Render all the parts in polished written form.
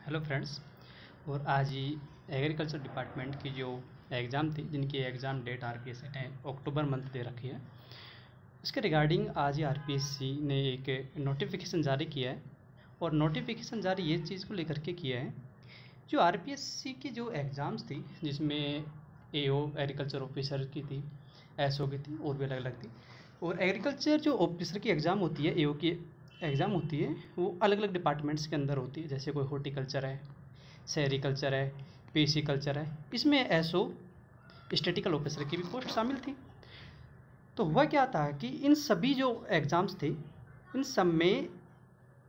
Hello friends. और आज ही agriculture department की जो एग्ज़ाम थी, जिनकी एग्ज़ाम डेट आरपीएससी ने अक्टूबर मंथ दे रखी है, इसके रिगार्डिंग आज ही आरपीएससी ने एक नोटिफिकेशन जारी किया है। और नोटिफिकेशन जारी ये चीज़ को लेकर के किया है, जो आरपीएससी की जो एग्ज़ाम्स थी, जिसमें एओ एग्रीकल्चर ऑफिसर की थी, एसओ की थी, और भी अलग अलग थी। और एग्रीकल्चर जो ऑफिसर की एग्ज़ाम होती है, एओ की एग्ज़ाम होती है, वो अलग अलग डिपार्टमेंट्स के अंदर होती है। जैसे कोई हॉर्टिकल्चर है, सेरिकल्चर है, पीसी कल्चर है। इसमें एसओ स्टैटिकल ऑफिसर की भी पोस्ट शामिल थी। तो हुआ क्या था कि इन सभी जो एग्ज़ाम्स थे, इन सब में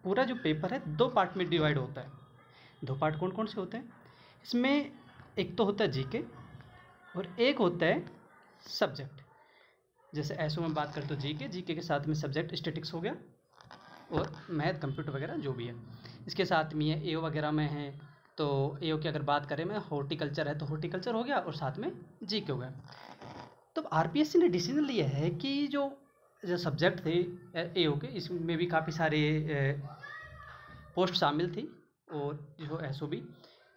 पूरा जो पेपर है 2 पार्ट में डिवाइड होता है। 2 पार्ट कौन कौन से होते हैं इसमें? एक तो होता है जीके और एक होता है सब्जेक्ट। जैसे एसओ में बात करें तो जीके के साथ में सब्जेक्ट स्टैटिक्स हो गया, और मैथ कंप्यूटर वगैरह जो भी है। इसके साथ में है एओ वगैरह में है, तो एओ की अगर बात करें में हॉर्टिकल्चर है तो हॉर्टिकल्चर हो गया, और साथ में जीके हो गया। तो आरपीएससी ने डिसीजन लिया है कि जो सब्जेक्ट थे एओ के, इसमें भी काफ़ी सारे पोस्ट शामिल थी, और जो एसओ भी।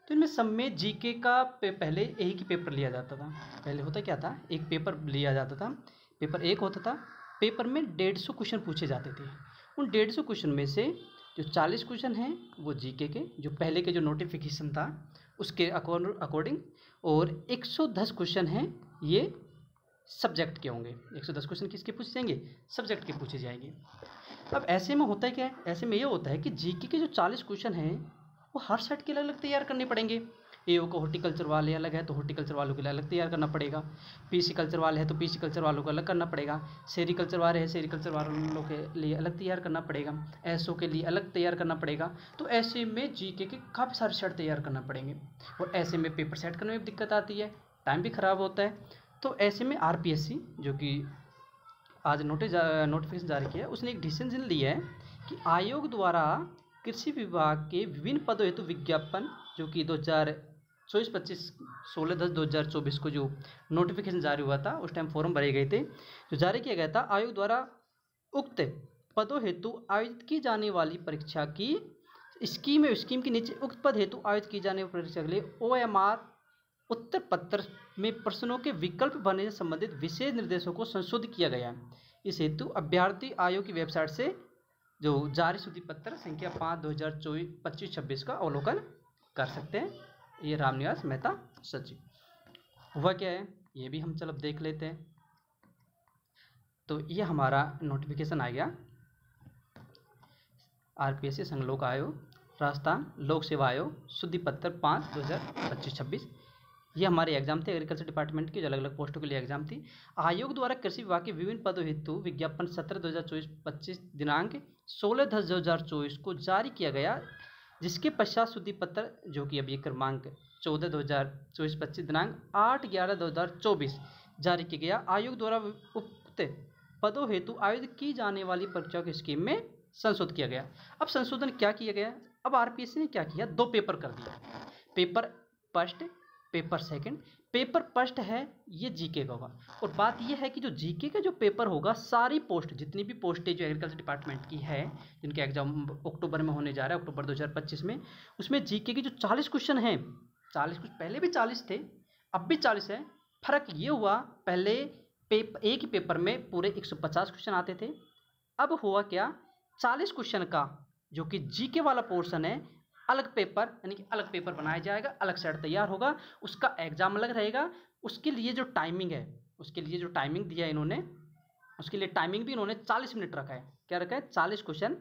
तो इनमें सब में जीके का पहले एक ही पेपर लिया जाता था। पहले होता क्या था, एक पेपर लिया जाता था, पेपर एक होता था। पेपर में 150 क्वेश्चन पूछे जाते थे। उन 150 क्वेश्चन में से जो 40 क्वेश्चन हैं वो जीके के, जो पहले के जो नोटिफिकेशन था उसके अकॉर्डिंग, और 110 क्वेश्चन हैं ये सब्जेक्ट के होंगे। 110 क्वेश्चन किसके पूछे जाएंगे? सब्जेक्ट के पूछे जाएंगे। अब ऐसे में होता है क्या है, ऐसे में ये होता है कि जीके के जो 40 क्वेश्चन हैं वो हर सेट के लिए अलग तैयार करने पड़ेंगे। एओ को हॉर्टिकल्चर वाले अलग है तो हॉर्टिकल्चर वालों के लिए अलग तैयार करना पड़ेगा। पीसी कल्चर वाले हैं तो पीसी कल्चर वालों को अलग करना पड़ेगा। सेरिकल्चर वाले हैं, सेरिकल्चर वालों के लिए अलग तैयार करना पड़ेगा। एसओ के लिए अलग तैयार करना पड़ेगा। तो ऐसे में जीके के काफ़ी सारे सेट तैयार करना पड़ेंगे, और ऐसे में पेपर सेट करने में भी दिक्कत आती है, टाइम भी ख़राब होता है। तो ऐसे में आरपीएससी जो कि आज नोटिफिकेशन जारी किया है, उसने एक डिसीजन लिया है कि आयोग द्वारा कृषि विभाग के विभिन्न पदों हेतु विज्ञापन, जो कि 2024-25 16/10/2024 को जो नोटिफिकेशन जारी हुआ था, उस टाइम फॉर्म भरे गए थे, जो जारी किया गया था, आयोग द्वारा उक्त पदों हेतु आयोजित की जाने वाली परीक्षा की स्कीम के नीचे उक्त पद हेतु आयोजित की जाने वाली परीक्षा के लिए ओएमआर उत्तर पत्र में प्रश्नों के विकल्प भरने से संबंधित विशेष निर्देशों को संशोधित किया गया है। इस हेतु अभ्यर्थी आयोग की वेबसाइट से जो जारी सूची पत्र संख्या 5/2024-25-26 का अवलोकन कर सकते हैं। ये रामनिवास मेहता सचिव। हुआ क्या है ये भी हम चलो देख लेते हैं। तो ये हमारा नोटिफिकेशन आ गया, आरपीएससी संघ लोक आयोग राजस्थान लोक सेवा आयोग शुद्धि पत्र 5/2025-26। ये हमारे एग्जाम थे एग्रीकल्चर डिपार्टमेंट की, जो अलग अलग पोस्टों के लिए एग्जाम थी। आयोग द्वारा कृषि विभाग के विभिन्न पदों हेतु विज्ञापन 17/2024-25 दिनांक 16/10/2024 को जारी किया गया, जिसके पश्चात शुद्धि पत्र, जो कि अभी क्रमांक 14/2024-25 दिनांक 8/11/2024 जारी किया गया, आयोग द्वारा उक्त पदों हेतु आयोजित की जाने वाली परीक्षाओं की स्कीम में संशोधित किया गया। अब संशोधन क्या किया गया? अब आरपीएससी ने क्या किया, 2 पेपर कर दिया, paper first, paper second. Paper first है ये जीके का होगा, और बात ये है कि जो जीके का जो पेपर होगा, सारी पोस्ट, जितनी भी पोस्टें जो एग्रीकल्चर डिपार्टमेंट की है, जिनके एग्जाम अक्टूबर में होने जा रहा है, अक्टूबर 2025 में, उसमें जीके के जो 40 क्वेश्चन हैं, 40 कुछ पहले भी 40 थे, अब भी 40 है। फर्क ये हुआ, पहले एक ही पेपर में पूरे 150 क्वेश्चन आते थे। अब हुआ क्या, 40 क्वेश्चन का जो कि जीके वाला पोर्शन है, अलग पेपर, यानी कि अलग पेपर बनाया जाएगा, अलग सेट तैयार होगा, उसका एग्जाम अलग रहेगा। उसके लिए जो टाइमिंग है, उसके लिए जो टाइमिंग दिया है इन्होंने, उसके लिए टाइमिंग भी इन्होंने 40 मिनट रखा है। क्या रखा है? 40 क्वेश्चन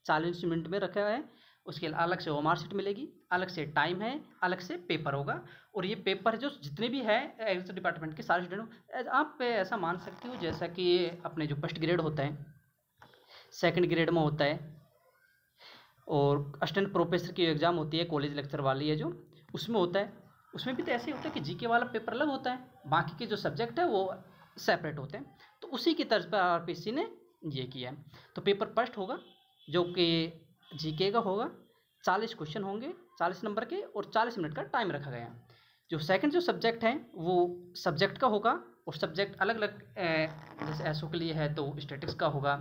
40 मिनट में रखा है। उसके लिए अलग से ओमार शीट मिलेगी, अलग से टाइम है, अलग से पेपर होगा। और ये पेपर जो जितने भी है एग्रीकल्चर डिपार्टमेंट के सारे स्टूडेंट, आप ऐसा मान सकते हो जैसा कि अपने जो फर्स्ट ग्रेड होता है, सेकंड ग्रेड में होता है, और असिस्टेंट प्रोफेसर की एग्ज़ाम होती है, कॉलेज लेक्चर वाली है जो, उसमें होता है। उसमें भी तो ऐसे ही होता है कि जीके वाला पेपर अलग होता है, बाकी के जो सब्जेक्ट है वो सेपरेट होते हैं। तो उसी की तर्ज पर आरपीएससी ने ये किया है। तो पेपर फर्स्ट होगा जो कि जीके का होगा, 40 क्वेश्चन होंगे, 40 नंबर के, और 40 मिनट का टाइम रखा गया। जो सेकंड जो सब्जेक्ट है वो सब्जेक्ट का होगा, और सब्जेक्ट अलग अलग, जैसे एसओ के लिए है तो स्टैटिक्स का होगा,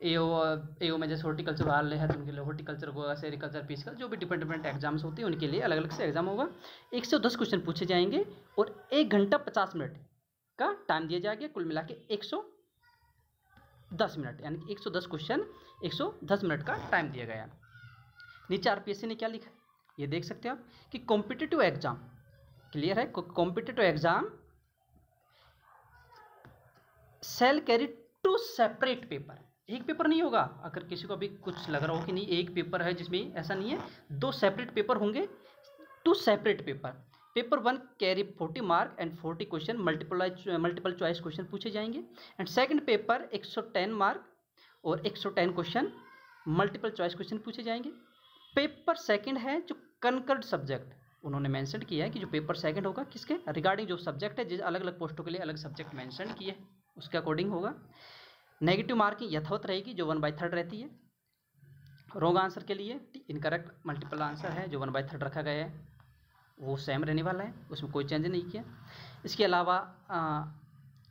एओ में जैसे हॉर्टिकल्चर वाले हैं तो उनके लिए हॉर्टिकल्चर होगा, सेरिकल्चर, पिस्कल, जो भी डिफरेंट एग्जाम्स होती हैं उनके लिए अलग अलग से एग्जाम होगा। 110 क्वेश्चन पूछे जाएंगे और 1 घंटा 50 मिनट का टाइम दिया जाएगा, कुल मिला के 110 मिनट, यानी कि 110 क्वेश्चन 110 मिनट का टाइम दिया गया। नीचे आरपीएससी ने क्या लिखा है ये देख सकते हैं आप कि कॉम्पिटिटिव एग्जाम, क्लियर है, competitive exam shall carry 2 separate paper, एक पेपर नहीं होगा। अगर किसी को अभी कुछ लग रहा हो कि नहीं एक पेपर है, जिसमें ऐसा नहीं है, 2 सेपरेट पेपर होंगे, 2 separate paper. Paper 1 carry 40 mark and 40 question multiple choice question पूछे जाएंगे, एंड सेकंड पेपर 110 मार्क और 110 क्वेश्चन मल्टीपल चॉइस क्वेश्चन पूछे जाएंगे। पेपर सेकंड है जो कनकर्ड सब्जेक्ट, उन्होंने मेंशन किया है कि जो पेपर सेकंड होगा किसके रिगार्डिंग जो सब्जेक्ट है, जिस अलग अलग पोस्टों के लिए अलग सब्जेक्ट मेंशन किए उसके अकॉर्डिंग होगा। नेगेटिव मार्किंग यथावत रहेगी जो 1/3 रहती है। रॉन्ग आंसर के लिए इनकरेक्ट मल्टीपल आंसर है जो 1/3 रखा गया है वो सेम रहने वाला है, उसमें कोई चेंज नहीं किया। इसके अलावा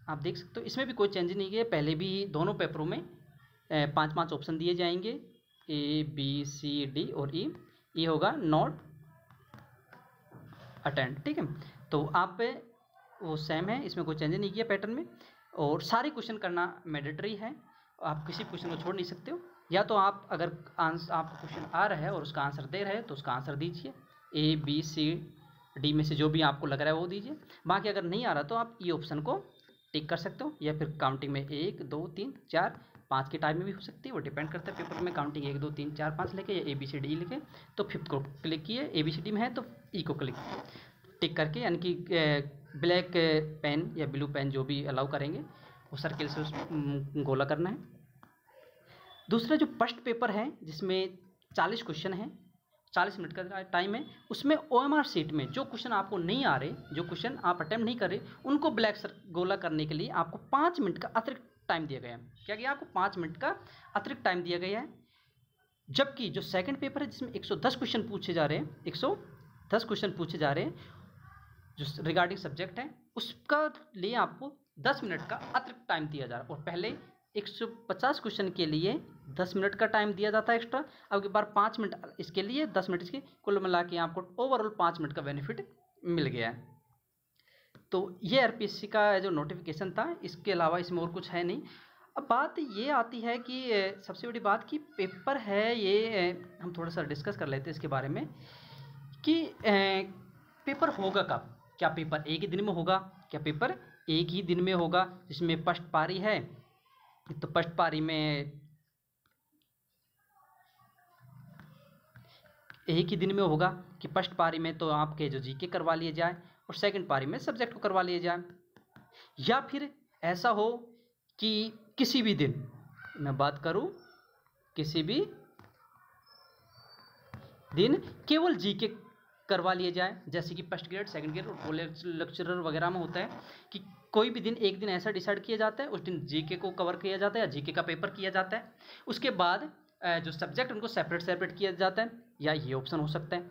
आप देख सकते हो इसमें भी कोई चेंज नहीं किया, पहले भी दोनों पेपरों में 5-5 ऑप्शन दिए जाएंगे, A B C D और E होगा नॉट अटेंड, ठीक है। तो आप वो सेम है, इसमें कोई चेंज नहीं किया पैटर्न में, और सारे क्वेश्चन करना मैंडेटरी है, आप किसी क्वेश्चन को छोड़ नहीं सकते हो। या तो आप अगर आपको क्वेश्चन आ रहा है और उसका आंसर दे रहे हैं तो उसका आंसर दीजिए, A B C D में से जो भी आपको लग रहा है वो दीजिए। बाकी अगर नहीं आ रहा तो आप ये ऑप्शन को टिक कर सकते हो, या फिर काउंटिंग में 1 2 3 4 5 के टाइम में भी हो सकती है, वो डिपेंड करता है पेपर में काउंटिंग 1 2 3 4 5 लेके, या ABCD लिखे तो 5th को क्लिक किए, ABCD में है तो E को क्लिक टिक करके, यानी कि ब्लैक पेन या ब्लू पेन जो भी अलाउ करेंगे वो सर्किल से उस गोला करना है। दूसरा जो फर्स्ट पेपर है जिसमें 40 क्वेश्चन हैं, 40 मिनट का टाइम है, उसमें OMR शीट में जो क्वेश्चन आपको नहीं आ रहे, जो क्वेश्चन आप अटेम्प्ट नहीं कर रहे, उनको ब्लैक गोला करने के लिए आपको 5 मिनट का अतिरिक्त टाइम दिया गया है। क्या किया आपको 5 मिनट का अतिरिक्त टाइम दिया गया है। जबकि जो सेकंड पेपर है जिसमें 110 क्वेश्चन पूछे जा रहे हैं, 110 क्वेश्चन पूछे जा रहे हैं जो रिगार्डिंग सब्जेक्ट है, उसका लिए आपको 10 मिनट का अतिरिक्त टाइम दिया जा रहा है। और पहले 150 क्वेश्चन के लिए 10 मिनट का टाइम दिया जाता है एक्स्ट्रा, अब की बार 5 मिनट इसके लिए, 10 मिनट इसके, कुल मिला के आपको ओवरऑल 5 मिनट का बेनिफिट मिल गया है। तो ये आरपीएससी का जो नोटिफिकेशन था, इसके अलावा इसमें और कुछ है नहीं। अब बात ये आती है कि सबसे बड़ी बात कि पेपर है ये, हम थोड़ा सा डिस्कस कर लेते हैं इसके बारे में कि पेपर होगा कब, क्या पेपर एक ही दिन में होगा, क्या पेपर एक ही दिन में होगा, जिसमें फर्स्ट पारी है तो फर्स्ट पारी में एक ही दिन में होगा कि फर्स्ट पारी में तो आपके जो जीके करवा लिए जाए और सेकंड पारी में सब्जेक्ट को करवा लिए जाए, या फिर ऐसा हो कि किसी भी दिन, मैं बात करूं किसी भी दिन केवल जीके करवा लिए जाए, जैसे कि फर्स्ट ग्रेड सेकंड ग्रेड और कॉलेज लेक्चरर वगैरह में होता है कि कोई भी दिन एक दिन ऐसा डिसाइड किया जाता है, उस दिन जीके को कवर किया जाता है या जीके का पेपर किया जाता है, उसके बाद जो सब्जेक्ट उनको सेपरेट किया जाता है, या ये ऑप्शन हो सकता है,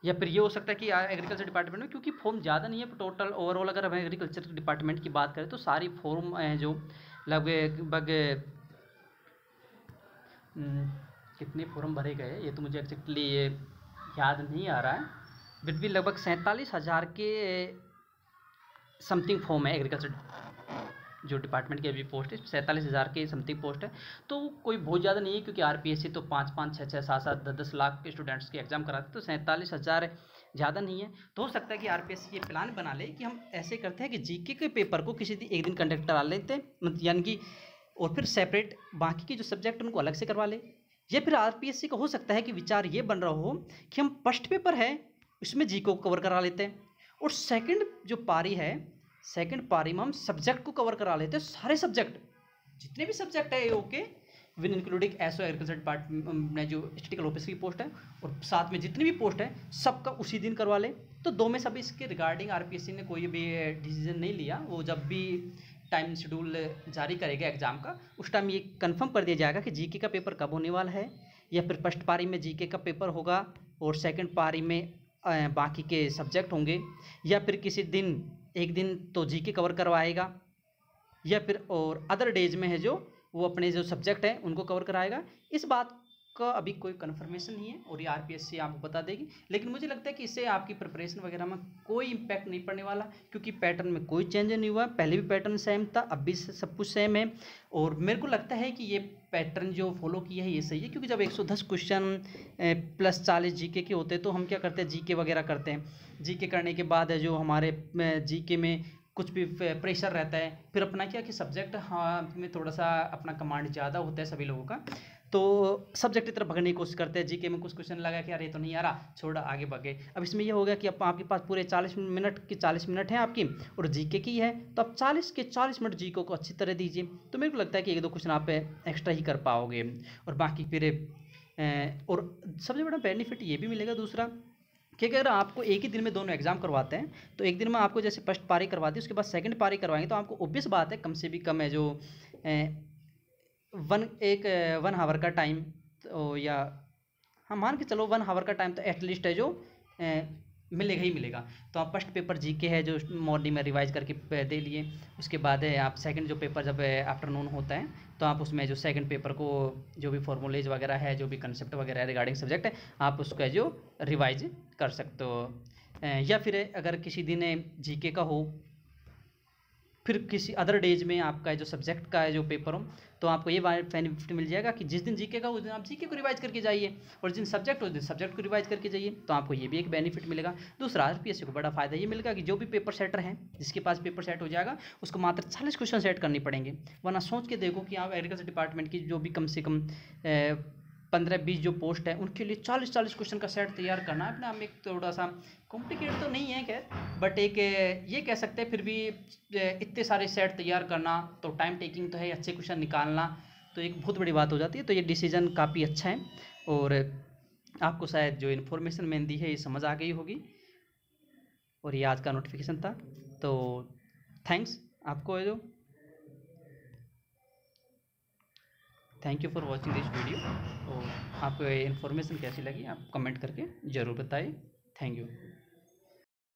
या फिर ये हो सकता है कि एग्रीकल्चर डिपार्टमेंट में, क्योंकि फॉर्म ज़्यादा नहीं है टोटल ओवरऑल, अगर हम एग्रीकल्चर डिपार्टमेंट की बात करें तो सारी फॉर्म जो लगभग कितने फॉर्म भरे गए ये तो मुझे एक्जैक्टली याद नहीं आ रहा है, बट भी लगभग 47,000 के समथिंग फॉर्म है एग्रीकल्चर जो डिपार्टमेंट की अभी पोस्ट है, 47,000 के समथिंग पोस्ट है। तो कोई बहुत ज़्यादा नहीं है, क्योंकि आरपीएससी तो 5-5, 6-6, 7-7, 10-10 लाख के स्टूडेंट्स के एग्जाम कराते, तो 47,000 ज़्यादा नहीं है। तो हो सकता है कि आरपीएससी ये प्लान बना ले कि हम ऐसे करते हैं कि जीके के पेपर को किसी दिन एक दिन कंडक्ट करा लेते हैं, यानी कि, और फिर सेपरेट बाकी के जो सब्जेक्ट उनको अलग से करवा ले। या फिर आरपीएससी का हो सकता है कि विचार ये बन रहा हो कि हम फर्स्ट पेपर है उसमें जीके को कवर करा लेते हैं, और सेकंड जो पारी है, सेकंड पारी में हम सब्जेक्ट को कवर करा लेते हैं, सारे सब्जेक्ट जितने भी सब्जेक्ट है एओ के, with including SO agriculture department में जो स्टैटिस्टिकल ऑफिस की पोस्ट है, और साथ में जितनी भी पोस्ट है सबका उसी दिन करवा ले। तो दो में सब इसके रिगार्डिंग आरपीएससी ने कोई भी डिसीजन नहीं लिया, वो जब भी टाइम शेड्यूल जारी करेगा एग्जाम का, उस टाइम ये कंफर्म कर दिया जाएगा कि जीके का पेपर कब होने वाला है, या फिर फर्स्ट पारी में जीके का पेपर होगा और सेकंड पारी में बाकी के सब्जेक्ट होंगे, या फिर किसी दिन एक दिन तो जीके कवर करवाएगा, या फिर और अदर डेज में है जो वो अपने जो सब्जेक्ट हैं उनको कवर कराएगा। इस बात का अभी कोई कन्फर्मेशन नहीं है और ये आरपीएससी आपको बता देगी, लेकिन मुझे लगता है कि इससे आपकी प्रिपरेशन वगैरह में कोई इम्पैक्ट नहीं पड़ने वाला, क्योंकि पैटर्न में कोई चेंज नहीं हुआ। पहले भी पैटर्न सेम था, अब भी सब कुछ सेम है। और मेरे को लगता है कि ये पैटर्न जो फॉलो किया है ये सही है, क्योंकि जब 110 क्वेश्चन प्लस 40 जीके के होते हैं तो हम क्या करते हैं, जीके वगैरह करते हैं। जीके करने के बाद है जो हमारे जीके में कुछ भी प्रेशर रहता है, फिर अपना क्या कि सब्जेक्ट हाँ में थोड़ा सा अपना कमांड ज़्यादा होता है सभी लोगों का, तो सब्जेक्ट की तरफ भगने की कोशिश करते हैं। जीके में कुछ क्वेश्चन लगा कि यार ये तो नहीं आ रहा, छोड़ा आगे भागे। अब इसमें ये हो गया कि अब आपके पास पूरे 40 मिनट है आपकी और जीके की है, तो आप 40 के 40 मिनट जीके को अच्छी तरह दीजिए, तो मेरे को लगता है कि 1-2 क्वेश्चन आप एक्स्ट्रा ही कर पाओगे। और बाकी फिर और सबसे बड़ा बेनिफिट ये भी मिलेगा दूसरा कि अगर आपको एक ही दिन में दोनों एग्जाम करवाते हैं, तो एक दिन में आपको जैसे फर्स्ट पारी करवाती है, उसके बाद सेकंड पारी करवाएंगे, तो आपको ऑब्वियस बात है कम से भी कम है जो 1 हावर का टाइम, तो या हम मान के चलो 1 हावर का टाइम तो एटलीस्ट है जो मिलेगा ही मिलेगा। तो आप फर्स्ट पेपर जीके है जो मॉर्निंग में रिवाइज करके दे लिए, उसके बाद है आप सेकंड जो पेपर जब आफ्टरनून होता है तो आप उसमें जो सेकंड पेपर को जो भी फॉर्मूलेज वगैरह है, जो भी कंसेप्ट वगैरह है रिगार्डिंग सब्जेक्ट है, आप उसका जो रिवाइज कर सकते हो। या फिर अगर किसी दिन जीके का हो, फिर किसी अदर डेज में आपका जो सब्जेक्ट का है जो पेपर हो, तो आपको ये बेनिफिट मिल जाएगा कि जिस दिन जीके का उस दिन आप जीके को रिवाइज करके जाइए, और जिस दिन सब्जेक्ट उस दिन सब्जेक्ट को रिवाइज करके जाइए, तो आपको ये भी एक बेनिफिट मिलेगा। दूसरा आरपीएससी को बड़ा फायदा ये मिलेगा कि जो भी पेपर सेटर हैं, जिसके पास पेपर सेट हो जाएगा उसको मात्र 40 क्वेश्चन सेट करने पड़ेंगे। वरना सोच के देखो कि आप एग्रीकल्चर डिपार्टमेंट की जो भी कम से कम 15-20 जो पोस्ट है उनके लिए 40 क्वेश्चन का सेट तैयार करना है अपने आप में एक थोड़ा सा कॉम्प्लिकेट तो नहीं है खैर, बट एक ये कह सकते हैं फिर भी इतने सारे सेट तैयार करना तो टाइम टेकिंग तो है, अच्छे क्वेश्चन निकालना तो एक बहुत बड़ी बात हो जाती है। तो ये डिसीजन काफ़ी अच्छा है और आपको शायद जो इन्फॉर्मेशन मैंने दी है ये समझ आ गई होगी, और ये आज का नोटिफिकेशन था। तो थैंक्स आपको जो thank you for watching this video. और आपको ये इन्फॉर्मेशन कैसी लगी आप कमेंट करके ज़रूर बताइए। Thank you.